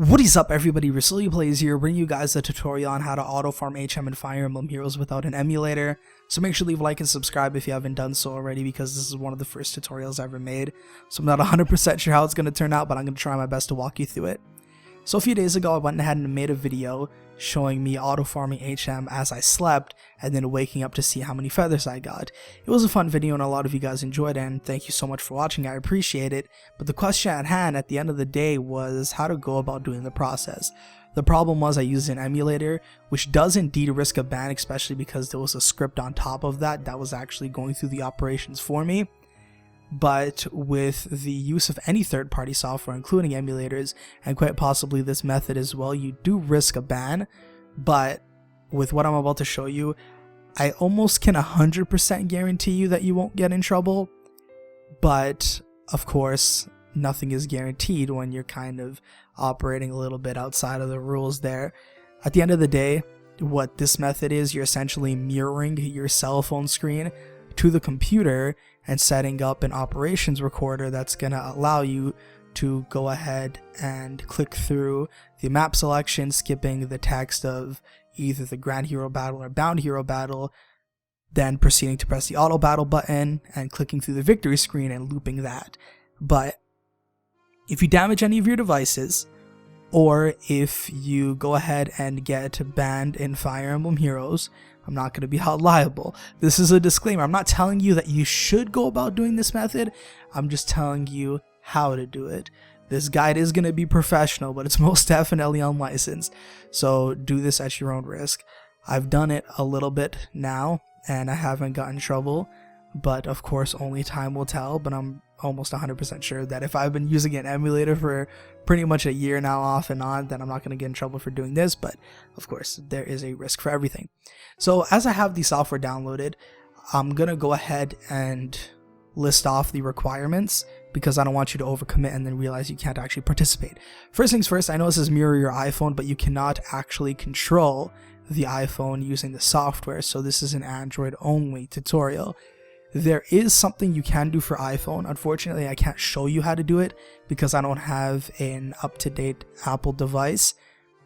What is up, everybody? RasouliPlays here, bringing you guys a tutorial on how to auto farm HM and Fire Emblem heroes without an emulator. So make sure to leave a like and subscribe if you haven't done so already, because this is one of the first tutorials I ever made. So I'm not 100% sure how it's going to turn out, but I'm going to try my best to walk you through it. So a few days ago, I went ahead and made a video showing me auto farming HM as I slept and then waking up to see how many feathers I got. It was a fun video and a lot of you guys enjoyed it, and thank you so much for watching. I appreciate it. But the question at hand at the end of the day was how to go about doing the process. The problem was I used an emulator, which does indeed risk a ban, especially because there was a script on top of that was actually going through the operations for me. But with the use of any third-party software, including emulators, and quite possibly this method as well, you do risk a ban. But with what I'm about to show you, I almost can 100% guarantee you that you won't get in trouble. But of course, nothing is guaranteed when you're kind of operating a little bit outside of the rules there. At the end of the day, what this method is, you're essentially mirroring your cell phone screen to the computer and setting up an operations recorder that's going to allow you to go ahead and click through the map selection, skipping the text of either the Grand Hero Battle or Bound Hero Battle, then proceeding to press the Auto Battle button and clicking through the victory screen and looping that. But if you damage any of your devices, or if you go ahead and get banned in Fire Emblem Heroes, I'm not going to be held liable. This is a disclaimer. I'm not telling you that you should go about doing this method. I'm just telling you how to do it. This guide is going to be professional, but it's most definitely unlicensed. So do this at your own risk. I've done it a little bit now, and I haven't gotten in trouble. But of course, only time will tell. But I'm almost 100% sure that if I've been using an emulator for pretty much a year now off and on, then I'm not going to get in trouble for doing this. But of course, there is a risk for everything. So as I have the software downloaded, I'm going to go ahead and list off the requirements, because I don't want you to overcommit and then realize you can't actually participate. First things first, I know this is mirror your iPhone, but you cannot actually control the iPhone using the software. So this is an Android only tutorial. There is something you can do for iPhone. Unfortunately, I can't show you how to do it because I don't have an up-to-date Apple device.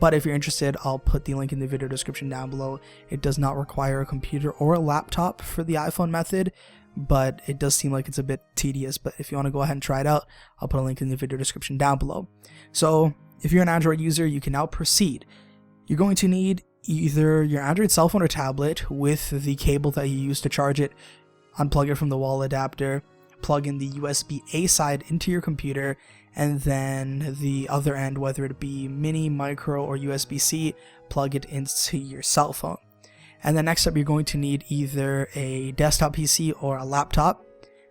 But if you're interested, I'll put the link in the video description down below. It does not require a computer or a laptop for the iPhone method, but it does seem like it's a bit tedious. But if you want to go ahead and try it out, I'll put a link in the video description down below. So if you're an Android user, you can now proceed. You're going to need either your Android cell phone or tablet with the cable that you use to charge it. Unplug it from the wall adapter, plug in the USB-A side into your computer, and then the other end, whether it be mini, micro, or USB-C, plug it into your cell phone. And then next up, you're going to need either a desktop PC or a laptop.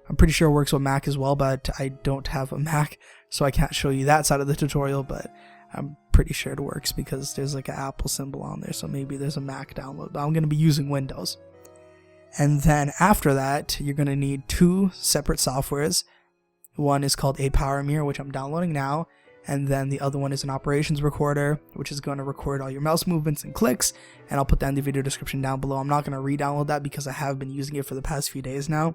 I'm pretty sure it works with Mac as well, but I don't have a Mac, so I can't show you that side of the tutorial, but I'm pretty sure it works because there's like an Apple symbol on there, so maybe there's a Mac download, but I'm going to be using Windows. And then after that, you're going to need two separate softwares. One is called ApowerMirror, which I'm downloading now. And then the other one is an operations recorder, which is going to record all your mouse movements and clicks. And I'll put that in the video description down below. I'm not going to re-download that because I have been using it for the past few days now.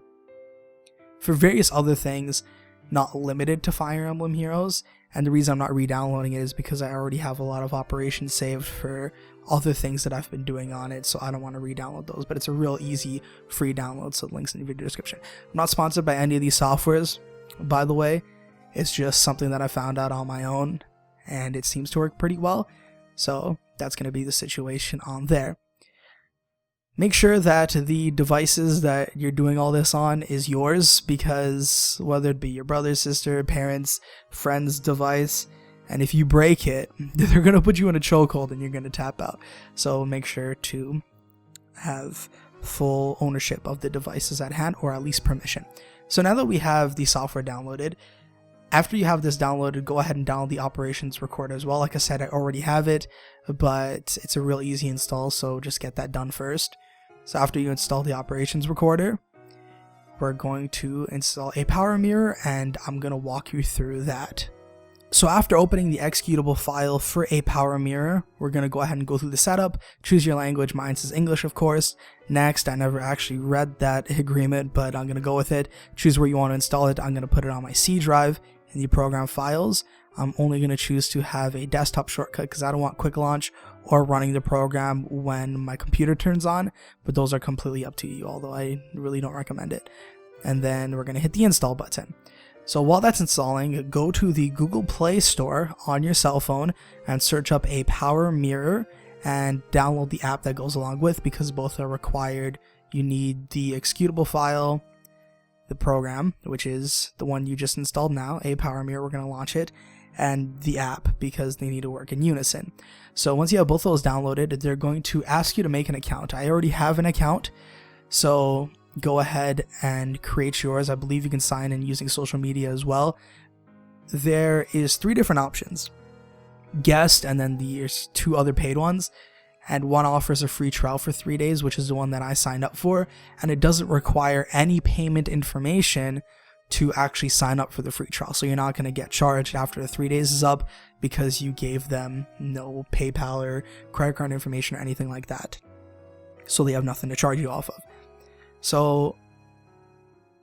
For various other things, not limited to Fire Emblem Heroes. And the reason I'm not re-downloading it is because I already have a lot of operations saved for other things that I've been doing on it, so I don't want to re-download those. But it's a real easy free download, so the link's in the video description. I'm not sponsored by any of these softwares, by the way. It's just something that I found out on my own, and it seems to work pretty well. So that's going to be the situation on there. Make sure that the devices that you're doing all this on is yours, because whether it be your brother, sister, parents, friend's device, and if you break it, they're going to put you in a chokehold and you're going to tap out. So make sure to have full ownership of the devices at hand, or at least permission. So now that we have the software downloaded, after you have this downloaded, go ahead and download the operations recorder as well. Like I said, I already have it, but it's a real easy install, so just get that done first. So after you install the operations recorder, we're going to install ApowerMirror, and I'm going to walk you through that. So after opening the executable file for ApowerMirror, we're going to go ahead and go through the setup, choose your language. Mine is English, of course. Next, I never actually read that agreement, but I'm going to go with it. Choose where you want to install it. I'm going to put it on my C drive in the program files. I'm only going to choose to have a desktop shortcut because I don't want quick launch or running the program when my computer turns on, but those are completely up to you, although I really don't recommend it. And then we're going to hit the install button. So while that's installing, go to the Google Play Store on your cell phone and search up ApowerMirror and download the app that goes along with, because both are required. You need the executable file, the program, which is the one you just installed now, ApowerMirror, we're going to launch it, and the app, because they need to work in unison. So once you have both those downloaded, they're going to ask you to make an account. I already have an account, so go ahead and create yours. I believe you can sign in using social media as well. There is 3 different options: guest, and then there's 2 other paid ones, and one offers a free trial for 3 days, which is the one that I signed up for, and it doesn't require any payment information to actually sign up for the free trial. So you're not going to get charged after the 3 days is up because you gave them no PayPal or credit card information or anything like that. So they have nothing to charge you off of. So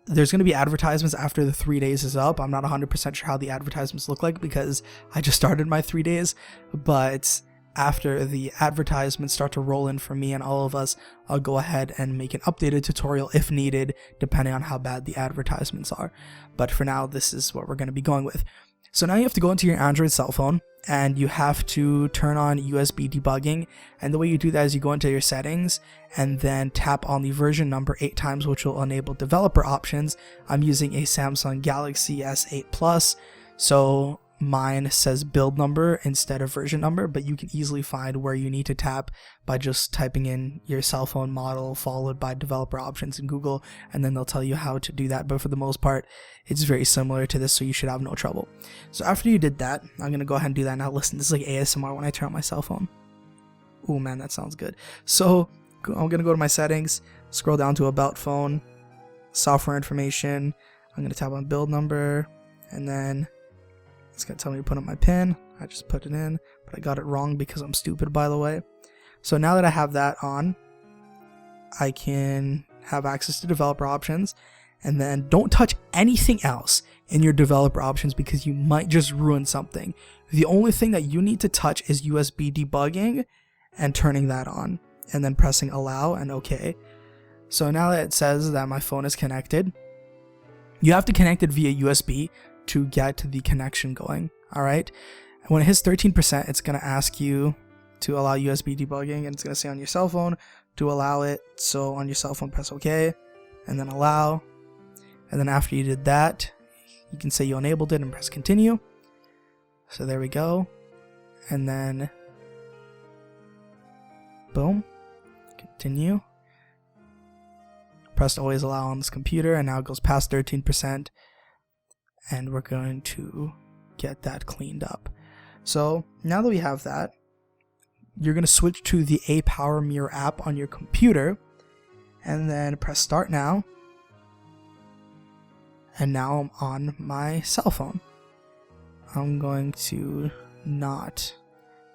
there's going to be advertisements after the 3 days is up. I'm not 100% sure how the advertisements look like because I just started my 3 days, but after the advertisements start to roll in for me and all of us, I'll go ahead and make an updated tutorial if needed, depending on how bad the advertisements are. But for now, this is what we're going to be going with. So now you have to go into your Android cell phone and you have to turn on USB debugging. And the way you do that is you go into your settings and then tap on the version number 8 times, which will enable developer options. I'm using a Samsung Galaxy S8 Plus, so mine says build number instead of version number, but you can easily find where you need to tap by just typing in your cell phone model followed by developer options in Google, and then they'll tell you how to do that. But for the most part, it's very similar to this, so you should have no trouble. So after you did that, I'm going to go ahead and do that now. Listen, this is like ASMR when I turn on my cell phone. Oh man, that sounds good. So I'm going to go to my settings, scroll down to about phone, software information. I'm going to tap on build number, and then it's going to tell me to put in my PIN. I just put it in, but I got it wrong because I'm stupid, by the way. So now that I have that on, I can have access to developer options, and then don't touch anything else in your developer options because you might just ruin something. The only thing that you need to touch is USB debugging and turning that on, and then pressing allow and OK. So now that it says that my phone is connected, you have to connect it via USB to get the connection going. Alright, when it hits 13%, it's going to ask you to allow USB debugging, and it's going to say on your cell phone to allow it. So on your cell phone, press OK and then allow, and then after you did that, you can say you enabled it and press continue. So there we go, and then boom, continue. Press always allow on this computer, and now it goes past 13%. And we're going to get that cleaned up. So now that we have that, you're going to switch to the ApowerMirror app on your computer and then press start now. And now I'm on my cell phone. I'm going to not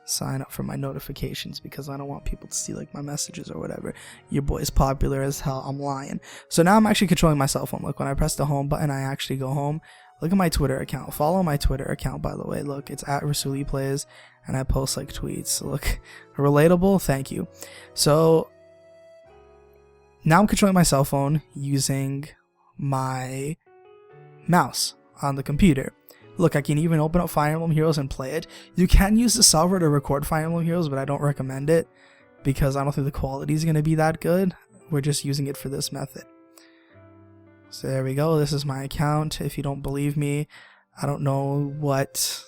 sign up for my notifications because I don't want people to see like my messages or whatever. Your boy's popular as hell. I'm lying. So now I'm actually controlling my cell phone. Look, when I press the home button, I actually go home. Look at my Twitter account. Follow my Twitter account, by the way. Look, it's at RasouliPlays, and I post like tweets. Look, relatable. Thank you. So now I'm controlling my cell phone using my mouse on the computer. Look, I can even open up Fire Emblem Heroes and play it. You can use the software to record Fire Emblem Heroes, but I don't recommend it because I don't think the quality is going to be that good. We're just using it for this method. So there we go. This is my account. If you don't believe me, I don't know what.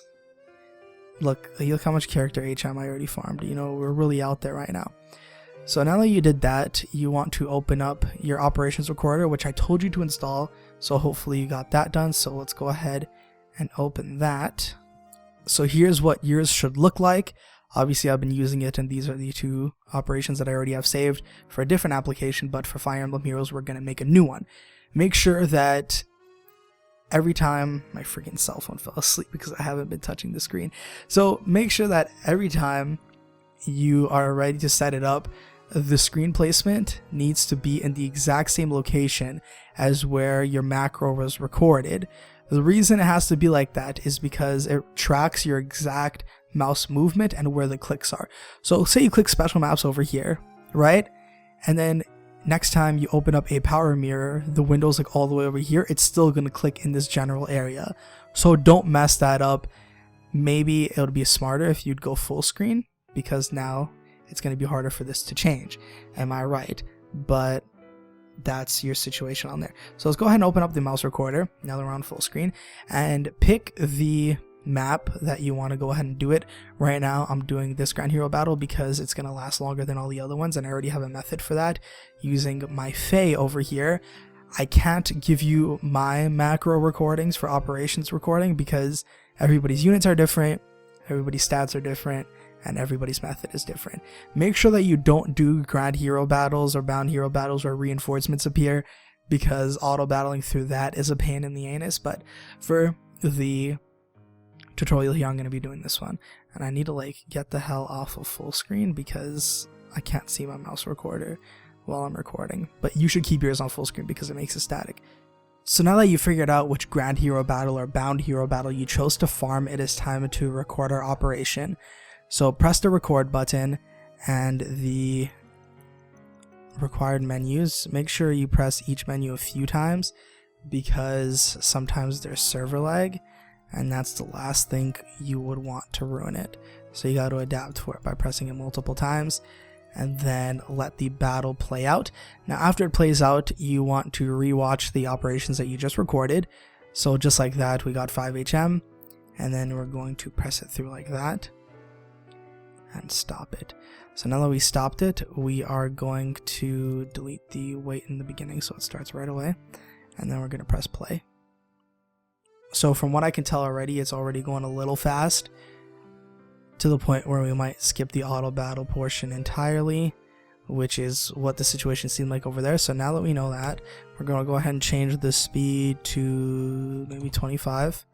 Look how much character HM I already farmed. You know, we're really out there right now. So now that you did that, you want to open up your operations recorder, which I told you to install. So hopefully you got that done. So let's go ahead and open that. So here's what yours should look like. Obviously I've been using it, and these are the 2 operations that I already have saved for a different application, but for Fire Emblem Heroes we're going to make a new one. Make sure that every time my freaking cell phone fell asleep because I haven't been touching the screen. So make sure that every time you are ready to set it up, the screen placement needs to be in the exact same location as where your macro was recorded. The reason it has to be like that is because it tracks your exact mouse movement and where the clicks are. So say you click special maps over here, right? And then next time you open up ApowerMirror, the window's like all the way over here, it's still going to click in this general area. So don't mess that up. Maybe it would be smarter if you'd go full screen, because now it's going to be harder for this to change. Am I right? But that's your situation on there. So let's go ahead and open up the mouse recorder now that we're on full screen and pick the map that you want to go ahead and do it. Right now I'm doing this Grand Hero battle because it's going to last longer than all the other ones, and I already have a method for that using my Fae over here. I can't give you my macro recordings for operations recording because everybody's units are different, everybody's stats are different, and everybody's method is different. Make sure that you don't do Grand Hero battles or Bound Hero battles where reinforcements appear, because auto battling through that is a pain in the anus. But for the tutorial here, I'm going to be doing this one, and I need to like get the hell off of full screen because I can't see my mouse recorder while I'm recording. But you should keep yours on full screen because it makes it static. So now that you figured out which Grand Hero battle or Bound Hero battle you chose to farm, it is time to record our operation. So press the record button and the required menus. Make sure you press each menu a few times because sometimes there's server lag, and that's the last thing you would want to ruin it. So you got to adapt for it by pressing it multiple times and then let the battle play out. Now after it plays out, you want to rewatch the operations that you just recorded. So just like that, we got 5 HM, and then we're going to press it through like that and stop it. So now that we stopped it, we are going to delete the wait in the beginning so it starts right away, and then we're going to press play. So from what I can tell already, it's already going a little fast, to the point where we might skip the auto battle portion entirely, which is what the situation seemed like over there. So now that we know that, we're going to go ahead and change the speed to maybe 25.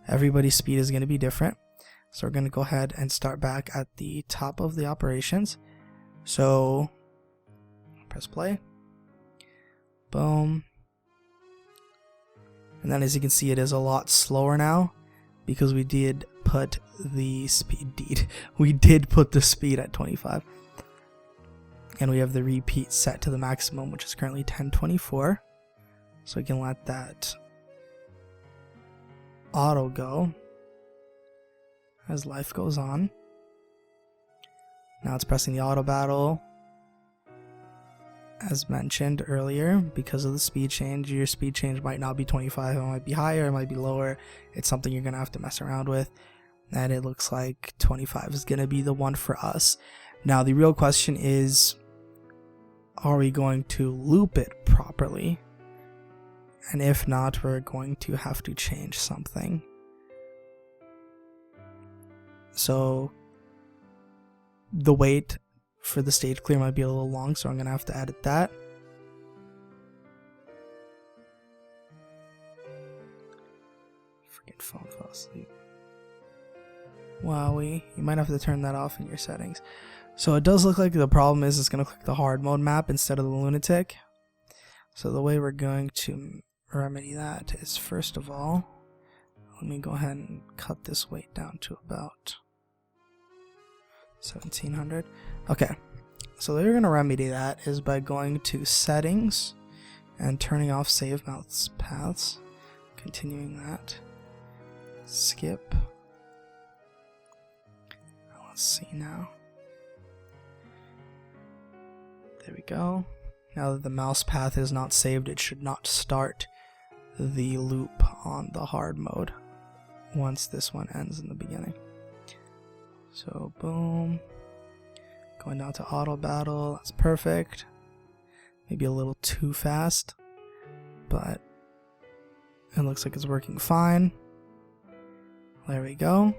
Everybody's speed is going to be different. So we're going to go ahead and start back at the top of the operations. So press play. Boom. And then as you can see, it is a lot slower now because we did put the speed at 25. And we have the repeat set to the maximum, which is currently 1024. So we can let that auto go as life goes on. Now it's pressing the auto battle. As mentioned earlier, because of the speed change, your speed change might not be 25, it might be higher, it might be lower. It's something you're going to have to mess around with. And it looks like 25 is going to be the one for us. Now the real question is, are we going to loop it properly? And if not, we're going to have to change something. So the wait for the stage clear might be a little long, so I'm going to have to edit that. Freaking phone fell asleep. Wowie, you might have to turn that off in your settings. So it does look like the problem is it's going to click the hard mode map instead of the lunatic. So the way we're going to remedy that is, first of all, let me go ahead and cut this weight down to about 1700. Okay, so the way we're going to remedy that is by going to settings and turning off save mouse paths, continuing that, skip. Let's see now. There we go. Now that the mouse path is not saved, it should not start the loop on the hard mode once this one ends in the beginning. So boom, going down to auto battle, that's perfect. Maybe a little too fast, but it looks like it's working fine. There we go.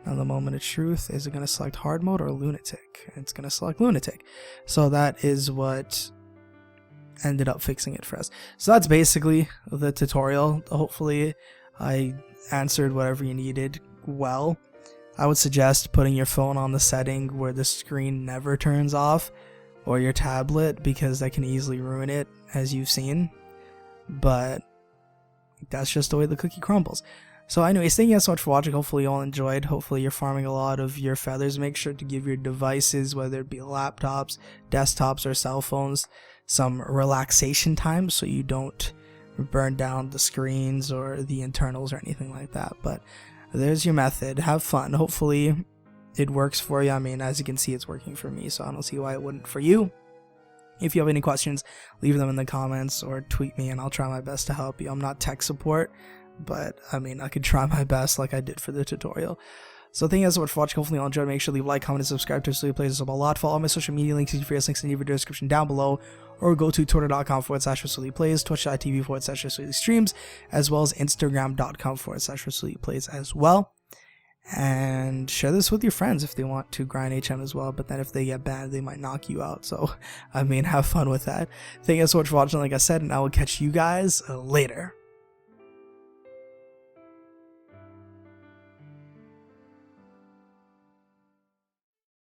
Now the moment of truth, is it going to select hard mode or lunatic? It's going to select lunatic. So that is what ended up fixing it for us. So that's basically the tutorial. Hopefully I answered whatever you needed well. I would suggest putting your phone on the setting where the screen never turns off, or your tablet, because that can easily ruin it, as you've seen. But that's just the way the cookie crumbles. So anyways, thank you guys so much for watching. Hopefully you all enjoyed. Hopefully you're farming a lot of your feathers. Make sure to give your devices, whether it be laptops, desktops, or cell phones, some relaxation time so you don't burn down the screens or the internals or anything like that. But there's your method. Have fun. Hopefully it works for you. I mean, as you can see, it's working for me, so I don't see why it wouldn't for you. If you have any questions, leave them in the comments or tweet me and I'll try my best to help you. I'm not tech support, but I mean, I could try my best like I did for the tutorial. So thank you guys so much for watching. Hopefully you all enjoyed. Make sure to leave a like, comment, and subscribe to RasouliPlays. It's a lot. Follow all my social media links, links in the video description down below, or go to twitter.com/RasouliPlays, twitch.tv/RasouliStreams, as well as instagram.com/RasouliPlays as well. And share this with your friends if they want to grind HM as well, but then if they get banned, they might knock you out. So, I mean, have fun with that. Thank you guys so much for watching, like I said, and I will catch you guys later.